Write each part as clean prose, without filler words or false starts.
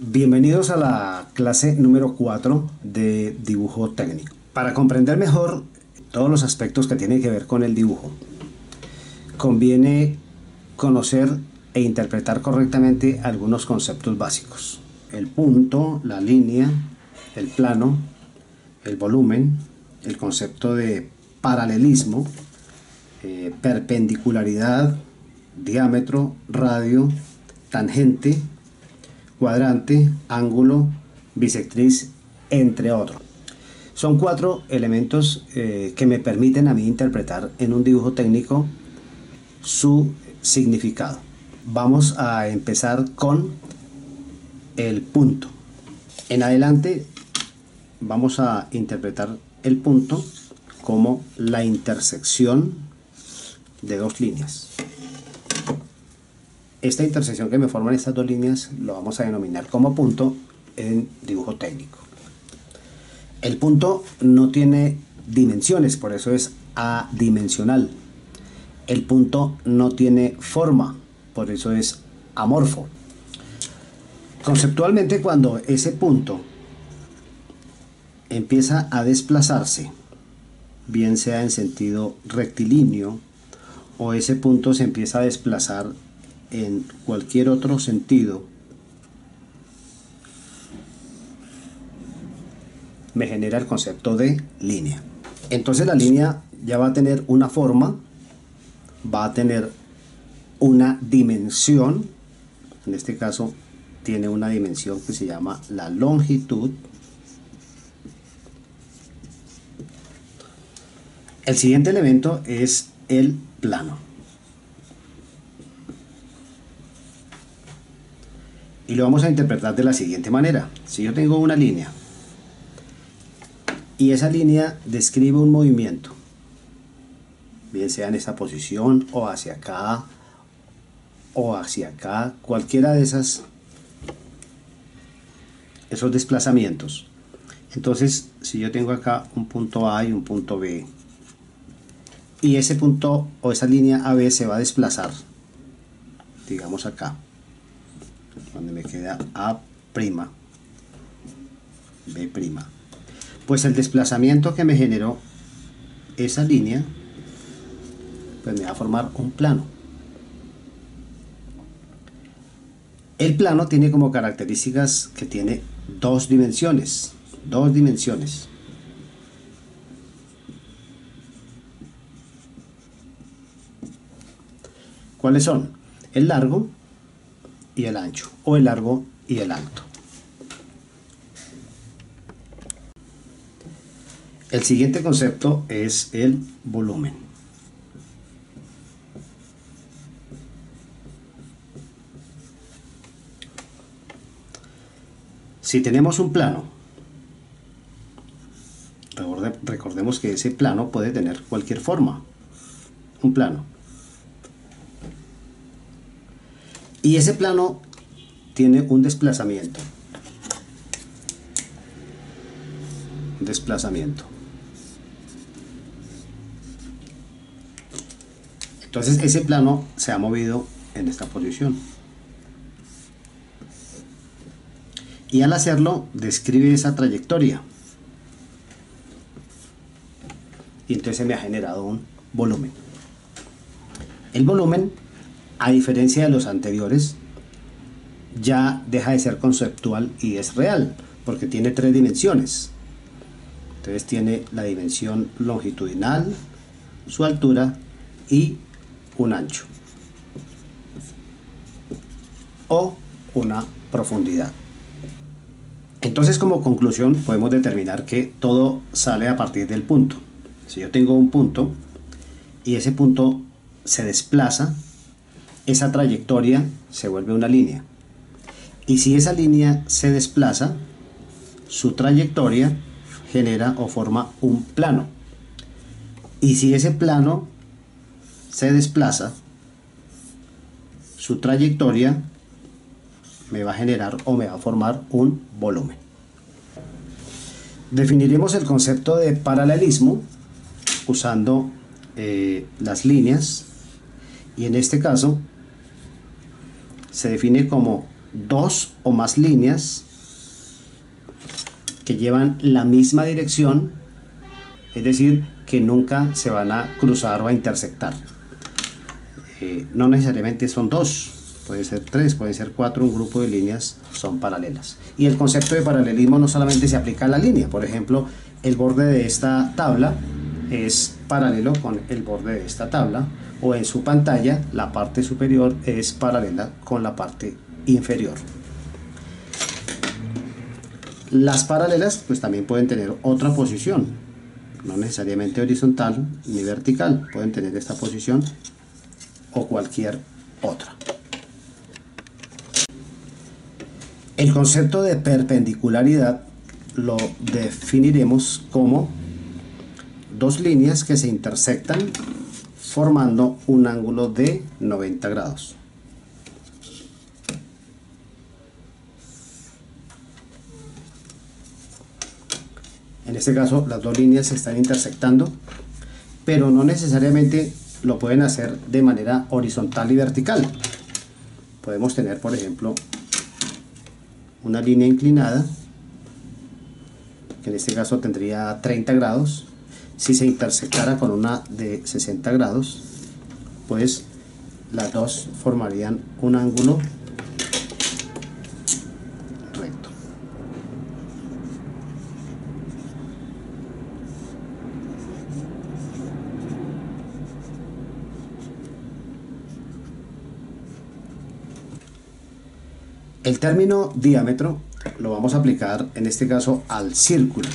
Bienvenidos a la clase número 4 de dibujo técnico. Para comprender mejor todos los aspectos que tienen que ver con el dibujo, conviene conocer e interpretar correctamente algunos conceptos básicos. El punto, la línea, el plano, el volumen, el concepto de paralelismo, perpendicularidad, diámetro, radio, tangente, cuadrante, ángulo, bisectriz, entre otros. Son 4 elementos que me permiten a mí interpretar en un dibujo técnico su significado. Vamos a empezar con el punto. En adelante vamos a interpretar el punto como la intersección de dos líneas. Esta intersección que me forman estas dos líneas lo vamos a denominar como punto en dibujo técnico. El punto no tiene dimensiones, por eso es adimensional. El punto no tiene forma, por eso es amorfo. Conceptualmente, cuando ese punto empieza a desplazarse, bien sea en sentido rectilíneo o ese punto se empieza a desplazar en cualquier otro sentido, me genera el concepto de línea. Entonces la línea ya va a tener una forma, va a tener una dimensión. En este caso tiene una dimensión que se llama la longitud. El siguiente elemento es el plano. Y lo vamos a interpretar de la siguiente manera. Si yo tengo una línea y esa línea describe un movimiento, bien sea en esta posición o hacia acá o hacia acá, cualquiera de esos desplazamientos. Entonces, si yo tengo acá un punto A y un punto B, y ese punto o esa línea AB se va a desplazar, digamos acá, donde me queda A', B', pues el desplazamiento que me generó esa línea, pues me va a formar un plano. El plano tiene como características que tiene dos dimensiones. ¿Cuáles son? El largo y el ancho, o el largo y el alto. El siguiente concepto es el volumen. Si tenemos un plano, recordemos que ese plano puede tener cualquier forma, un plano. Y ese plano tiene un desplazamiento. Entonces ese plano se ha movido en esta posición. Y al hacerlo describe esa trayectoria. Y entonces me ha generado un volumen. El volumen, a diferencia de los anteriores, ya deja de ser conceptual y es real, porque tiene 3 dimensiones. Entonces tiene la dimensión longitudinal, su altura y un ancho o una profundidad. Entonces, como conclusión, podemos determinar que todo sale a partir del punto. Si yo tengo un punto y ese punto se desplaza, esa trayectoria se vuelve una línea. Y si esa línea se desplaza, su trayectoria genera o forma un plano. Y si ese plano se desplaza, su trayectoria me va a generar o me va a formar un volumen. Definiremos el concepto de paralelismo usando las líneas, y en este caso se define como dos o más líneas que llevan la misma dirección, es decir, que nunca se van a cruzar o a intersectar. No necesariamente son dos, puede ser tres, puede ser cuatro, un grupo de líneas son paralelas. Y el concepto de paralelismo no solamente se aplica a la línea, por ejemplo, el borde de esta tabla es paralelo con el borde de esta tabla, o en su pantalla la parte superior es paralela con la parte inferior. Las paralelas pues también pueden tener otra posición, no necesariamente horizontal ni vertical, pueden tener esta posición o cualquier otra. El concepto de perpendicularidad lo definiremos como dos líneas que se intersectan formando un ángulo de 90 grados. En este caso las dos líneas se están intersectando, pero no necesariamente lo pueden hacer de manera horizontal y vertical. Podemos tener, por ejemplo, una línea inclinada, que en este caso tendría 30 grados. Si se intersectara con una de 60 grados, pues las dos formarían un ángulo recto. El término diámetro lo vamos a aplicar en este caso al círculo.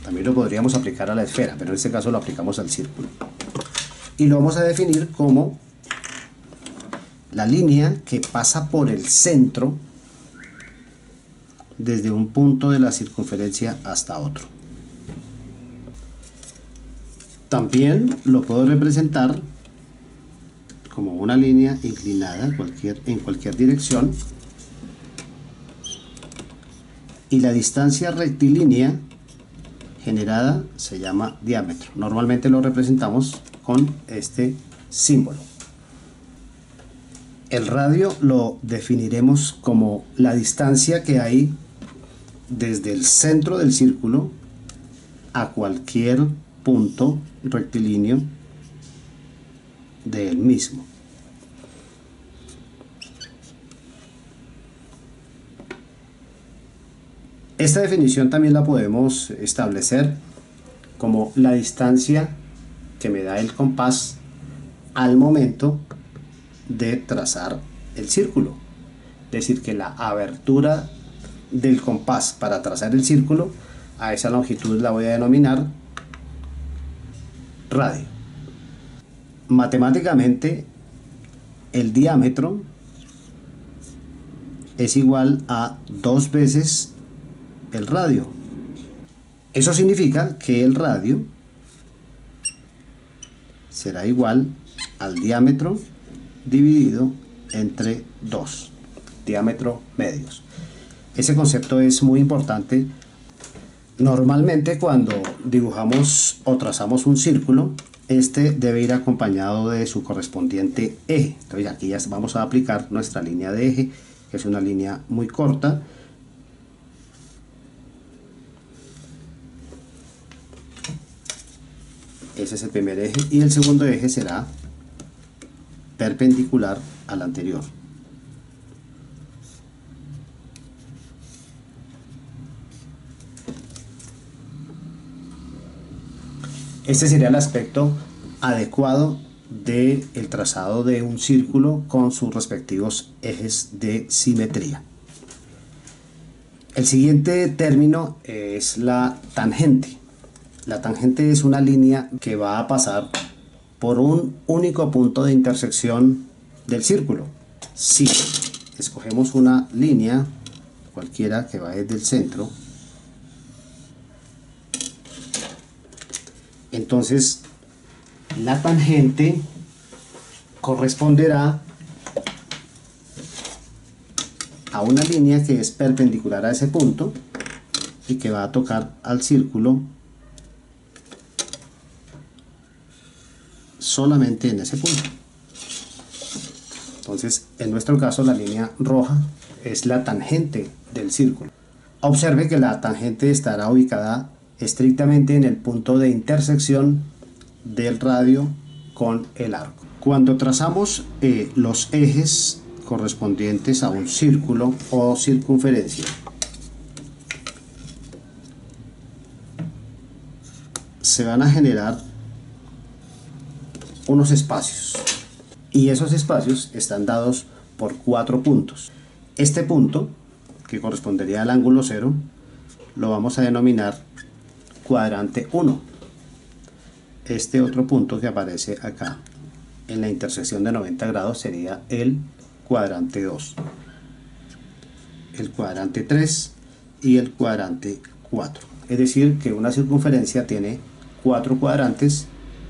También lo podríamos aplicar a la esfera, pero en este caso lo aplicamos al círculo. Y lo vamos a definir como la línea que pasa por el centro desde un punto de la circunferencia hasta otro. También lo puedo representar como una línea inclinada en cualquier dirección, y la distancia rectilínea generada se llama diámetro. Normalmente lo representamos con este símbolo. El radio lo definiremos como la distancia que hay desde el centro del círculo a cualquier punto rectilíneo del mismo. Esta definición también la podemos establecer como la distancia que me da el compás al momento de trazar el círculo. Es decir, que la abertura del compás para trazar el círculo, a esa longitud la voy a denominar radio. Matemáticamente, el diámetro es igual a 2 veces el radio. Eso significa que el radio será igual al diámetro dividido entre 2, diámetro medios. Ese concepto es muy importante. Normalmente cuando dibujamos o trazamos un círculo, este debe ir acompañado de su correspondiente eje. Entonces aquí ya vamos a aplicar nuestra línea de eje, que es una línea muy corta. Ese es el primer eje, y el segundo eje será perpendicular al anterior. Este sería el aspecto adecuado del trazado de un círculo con sus respectivos ejes de simetría. El siguiente término es la tangente. La tangente es una línea que va a pasar por un único punto de intersección del círculo. Si escogemos una línea cualquiera que va desde el centro, entonces la tangente corresponderá a una línea que es perpendicular a ese punto y que va a tocar al círculo solamente en ese punto. Entonces, en nuestro caso, la línea roja es la tangente del círculo. Observe que la tangente estará ubicada estrictamente en el punto de intersección del radio con el arco. Cuando trazamos los ejes correspondientes a un círculo o circunferencia, se van a generar unos espacios, y esos espacios están dados por 4 puntos. Este punto, que correspondería al ángulo 0, lo vamos a denominar cuadrante 1. Este otro punto que aparece acá en la intersección de 90 grados sería el cuadrante 2, el cuadrante 3 y el cuadrante 4. Es decir, que una circunferencia tiene 4 cuadrantes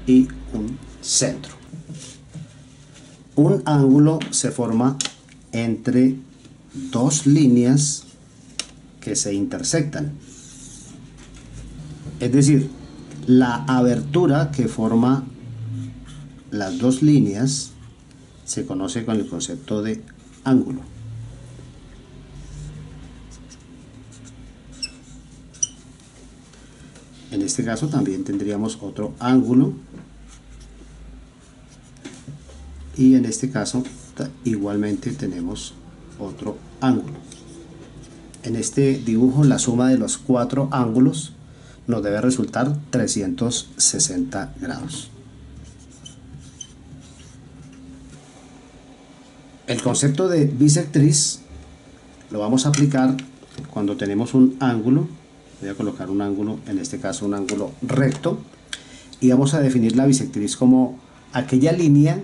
y un centro. Un ángulo se forma entre 2 líneas que se intersectan. Es decir, la abertura que forma las 2 líneas se conoce con el concepto de ángulo. En este caso también tendríamos otro ángulo, y en este caso igualmente tenemos otro ángulo. En este dibujo la suma de los 4 ángulos nos debe resultar 360 grados. El concepto de bisectriz lo vamos a aplicar cuando tenemos un ángulo. Voy a colocar un ángulo, en este caso un ángulo recto, y vamos a definir la bisectriz como aquella línea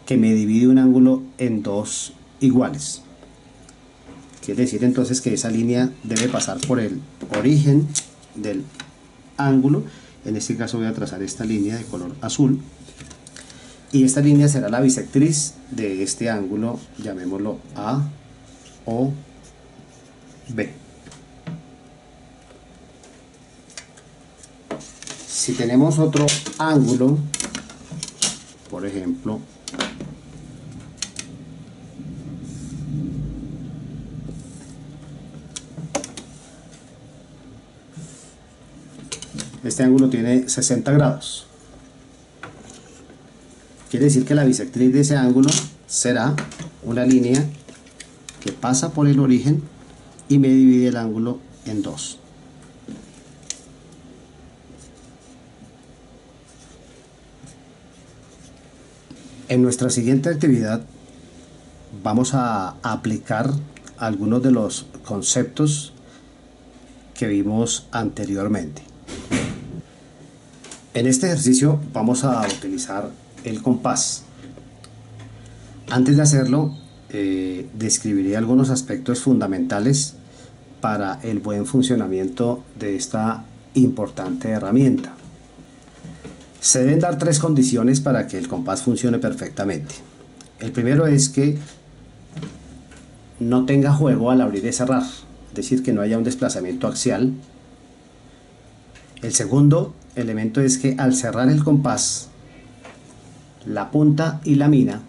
que me divide un ángulo en 2 iguales. Quiere decir entonces que esa línea debe pasar por el origen del ángulo. En este caso voy a trazar esta línea de color azul, y esta línea será la bisectriz de este ángulo, llamémoslo A o B. Si tenemos otro ángulo, por ejemplo, este ángulo tiene 60 grados. Quiere decir que la bisectriz de ese ángulo será una línea que pasa por el origen y me divide el ángulo en 2. En nuestra siguiente actividad vamos a aplicar algunos de los conceptos que vimos anteriormente. En este ejercicio vamos a utilizar el compás. Antes de hacerlo, describiré algunos aspectos fundamentales para el buen funcionamiento de esta importante herramienta. Se deben dar 3 condiciones para que el compás funcione perfectamente. El primero es que no tenga juego al abrir y cerrar, es decir, que no haya un desplazamiento axial. El segundo elemento es que al cerrar el compás, la punta y la mina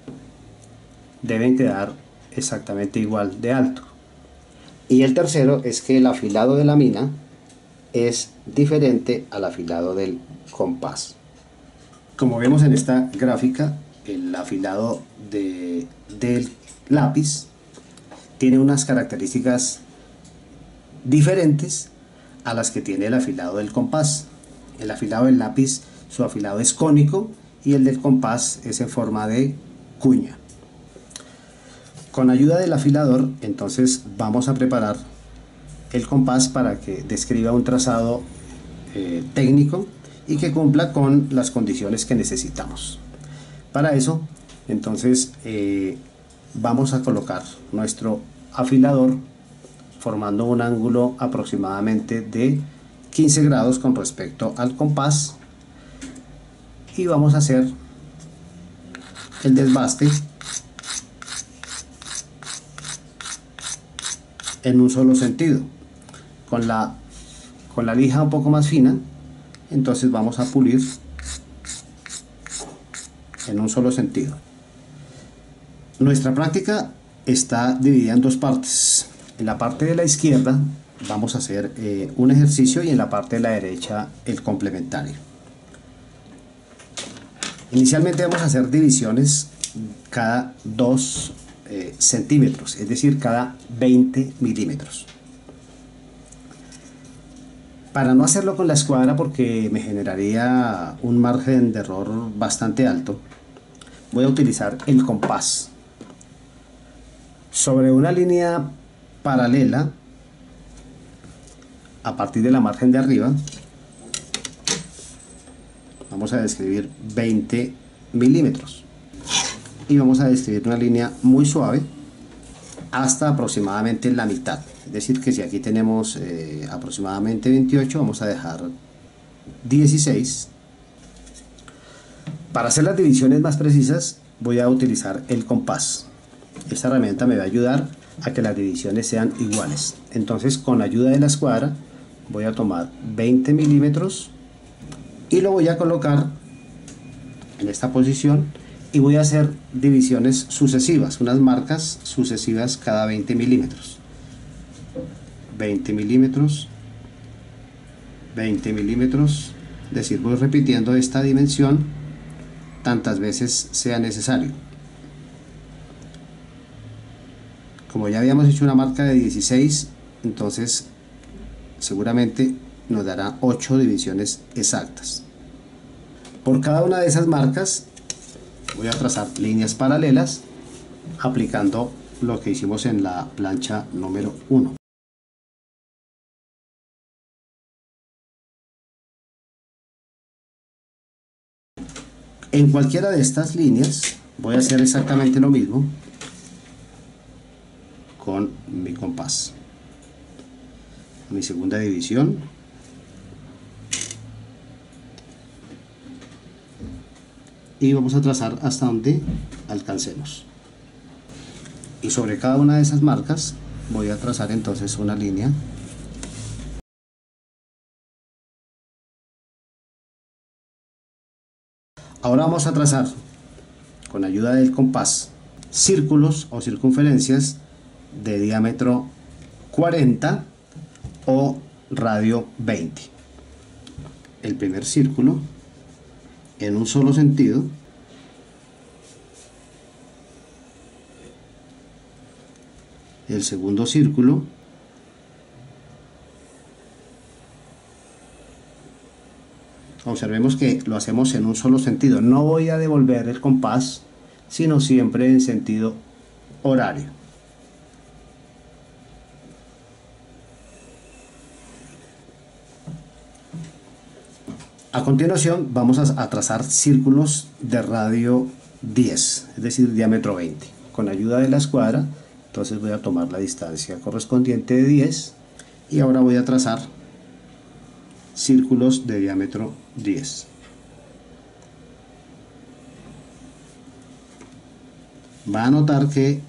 deben quedar exactamente igual de alto. Y el tercero es que el afilado de la mina es diferente al afilado del compás. Como vemos en esta gráfica, el afilado del lápiz tiene unas características diferentes a las que tiene el afilado del compás. El afilado del lápiz, su afilado es cónico, y el del compás es en forma de cuña. Con ayuda del afilador, entonces vamos a preparar el compás para que describa un trazado técnico y que cumpla con las condiciones que necesitamos. Para eso, entonces, vamos a colocar nuestro afilador formando un ángulo aproximadamente de 15 grados con respecto al compás, y vamos a hacer el desbaste en un solo sentido. Con la lija un poco más fina, entonces vamos a pulir en un solo sentido. Nuestra práctica está dividida en dos partes. En la parte de la izquierda vamos a hacer un ejercicio y en la parte de la derecha el complementario. Inicialmente vamos a hacer divisiones cada 2 centímetros, es decir, cada 20 milímetros. Para no hacerlo con la escuadra porque me generaría un margen de error bastante alto, voy a utilizar el compás. Sobre una línea paralela, a partir de la margen de arriba, vamos a describir 20 milímetros. Y vamos a describir una línea muy suave hasta aproximadamente la mitad. Es decir, que si aquí tenemos aproximadamente 28, vamos a dejar 16. Para hacer las divisiones más precisas, voy a utilizar el compás. Esta herramienta me va a ayudar a que las divisiones sean iguales. Entonces, con la ayuda de la escuadra, voy a tomar 20 milímetros y lo voy a colocar en esta posición y voy a hacer divisiones sucesivas, unas marcas sucesivas cada 20 milímetros. 20 milímetros, 20 milímetros, es decir, voy repitiendo esta dimensión tantas veces sea necesario. Como ya habíamos hecho una marca de 16, entonces seguramente nos dará 8 divisiones exactas. Por cada una de esas marcas voy a trazar líneas paralelas aplicando lo que hicimos en la plancha número 1. En cualquiera de estas líneas voy a hacer exactamente lo mismo con mi compás. Mi segunda división. Y vamos a trazar hasta donde alcancemos. Y sobre cada una de esas marcas voy a trazar entonces una línea. Ahora vamos a trazar con ayuda del compás círculos o circunferencias de diámetro 40 o radio 20. El primer círculo en un solo sentido, el segundo círculo observemos que lo hacemos en un solo sentido, no voy a devolver el compás sino siempre en sentido horario. A continuación vamos a trazar círculos de radio 10, es decir, diámetro 20. Con ayuda de la escuadra, entonces voy a tomar la distancia correspondiente de 10 y ahora voy a trazar círculos de diámetro 10. Va a notar que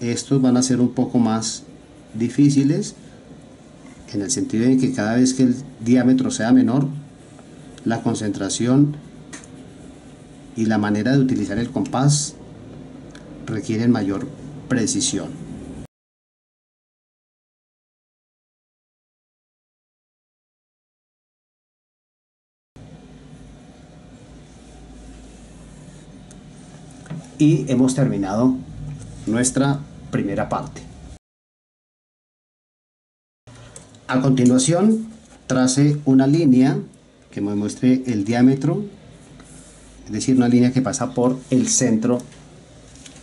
estos van a ser un poco más difíciles en el sentido de que cada vez que el diámetro sea menor, la concentración y la manera de utilizar el compás requieren mayor precisión. Y hemos terminado nuestra primera parte. A continuación, trace una línea que me muestre el diámetro, es decir, una línea que pasa por el centro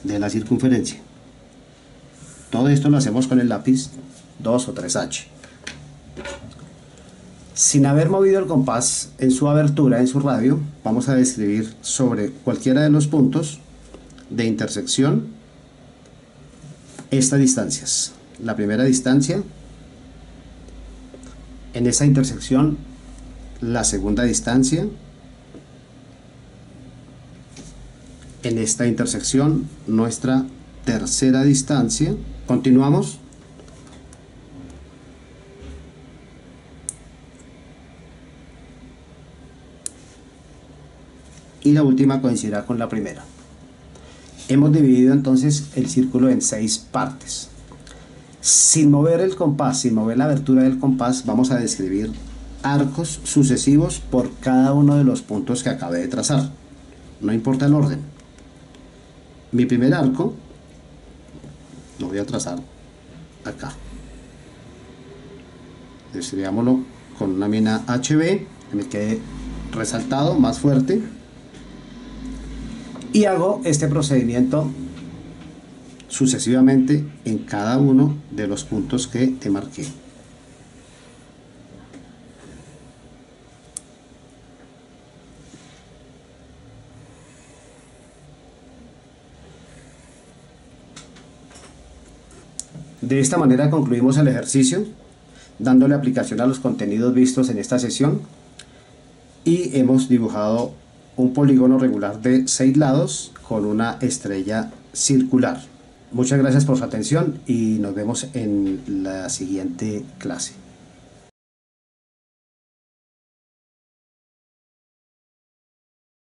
de la circunferencia. Todo esto lo hacemos con el lápiz 2 o 3H. Sin haber movido el compás en su abertura, en su radio, vamos a describir sobre cualquiera de los puntos de intersección estas distancias. La primera distancia, en esa intersección la segunda distancia, en esta intersección nuestra tercera distancia. Continuamos. Y la última coincidirá con la primera. Hemos dividido entonces el círculo en 6 partes. Sin mover el compás, sin mover la abertura del compás, vamos a describir arcos sucesivos por cada uno de los puntos que acabé de trazar. No importa el orden. Mi primer arco lo voy a trazar acá. Describámoslo con una mina HB, que me quede resaltado, más fuerte. Y hago este procedimiento sucesivamente en cada uno de los puntos que te marqué. De esta manera concluimos el ejercicio, dándole aplicación a los contenidos vistos en esta sesión, y hemos dibujado un polígono regular de 6 lados con una estrella circular. Muchas gracias por su atención y nos vemos en la siguiente clase.